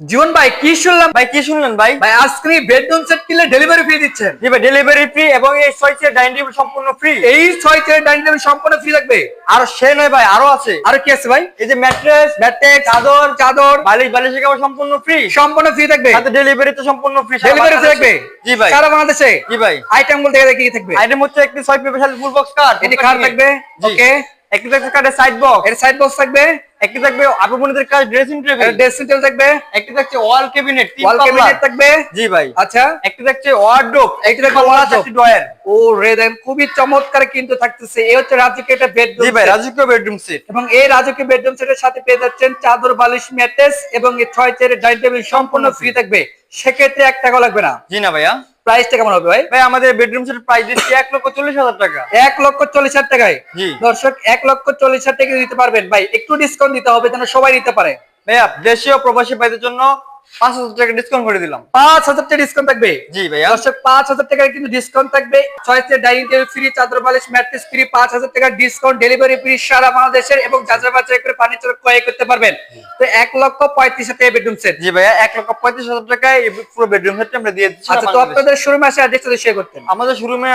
জীবন ভাই কি শুনলাম? ভাই কি শুনলেন ভাই? ভাই আজকে বেডরুম সেট কিনলে ডেলিভারি ফ্রি দিচ্ছেন। জি ভাই, ডেলিভারি ফ্রি এবং এই 6 চেয়ার ডাইনিং টেবিল সম্পূর্ণ ফ্রি। এই 6 চেয়ার ডাইনিং টেবিল সম্পূর্ণ ফ্রি থাকবে। আর সে নয় ভাই, আরো আছে। আর কি আছে ভাই? এই যে ম্যাট্রেস, ম্যাট্রেস, চাদর, চাদর বালিশের কভার সম্পূর্ণ ফ্রি। সম্পূর্ণ ফ্রি থাকবে। সাথে ডেলিভারি তো সম্পূর্ণ ফ্রি। ডেলিভারি ফ্রি থাকবে। জি ভাই। সারা বাংলাদেশে। জি ভাই। আইটেম বলতে গেলে কি থাকবে? আইটেম হচ্ছে একটি 6 স্পেশাল ফুল বক্স কার্ড। এটি কার্ড থাকবে। ওকে। একটি থাকবে কার্ডের সাইড বক্স। এর সাইড বক্স থাকবে। একটি থাকবে আপু বোনদের কাজ ড্রেসিং টেবিল। ড্রেসিং টেবিল থাকবে। একটি থাকছে ওয়াল ক্যাবিনেট, ওয়াল ক্যাবিনেট থাকবে। জি ভাই। আচ্ছা। একটি থাকছে ওয়ার্ডরোব। একটি থাকবে ওয়ার্ডরোব। ও রে দেন খুবই চমৎকার কিন্তু থাকতেছে। এই হচ্ছে রাজকীয় একটা বেডরুম। জি ভাই, রাজকীয় বেডরুম সেট। এবং এই রাজকীয় বেডরুম সেটের সাথে পেয়ে যাচ্ছেন চাদর, বালিশ, ম্যাট্রেস এবং এই 6 চেয়ারের ডাইনিং টেবিল সম্পূর্ণ ফ্রি থাকবে। সেক্ষেত্রে 1 টাকাও লাগবে না। জি না ভাইয়া। প্রাইসটা কেমন হবে ভাই? ভাই আমাদের বেডরুম সেটের প্রাইস দিচ্ছি 1,40,000 টাকা। 1,40,000 টাকায়। জি দর্শক 1,40,000 টাকা দিতে পারবেন ভাই। একটু ডিসকাউন্ট দিতে হবে যেন সবাই নিতে পারে। ভাইয়া দেশীয় প্রবাসী ভাইদের জন্য 5,000 টাকা ডিসকাউন্ট করে দিলাম। 5,000 টাকা ডিসকাউন্ট থাকবে। জি ভাইয়া। দর্শক 5,000 টাকার কিন্তু ডিসকাউন্ট থাকবে। 6 চেয়ার ডাইনিং টেবিল ফ্রি, চাদর, বালিশ, ম্যাট্রেস ফ্রি, 5,000 টাকার ডিসকাউন্ট, ডেলিভারি ফ্রি সারা বাংলাদেশের এবং যাচাই বাছাই করে ফার্নিচার ক্রয় করতে পারবেন। তো 1,35,000 টাকা বেডরুম সেট। জি ভাইয়া, 1,35,000 টাকায় এই পুরো বেডরুম সেটটা আমরা দিয়ে দিচ্ছি। আচ্ছা, তো আপনাদের শোরুমে আসে অ্যাড্রেসটা শেয়ার করতেন। আমাদের শোরুমে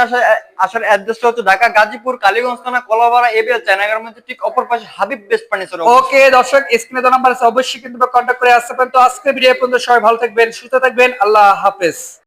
আসার অ্যাড্রেসটা হচ্ছে ঢাকা গাজীপুর কালীগঞ্জ থানা কলাপাড়া এবিএল চায়নাগার মধ্যে ঠিক অপর পাশে হাবিব বেস্ট ফার্নিচার। ওকে দর্শক, স্ক্রিনে দেওয়া নাম্বার আছে, অবশ্যই কিন্তু কন্ট্যাক্ট করে আসতে পারেন। তো আজকে ভিডিও পর্যন্ত সবাই ভালো থাকবেন, সুস্থ থাকবেন। আল্লাহ হাফেজ।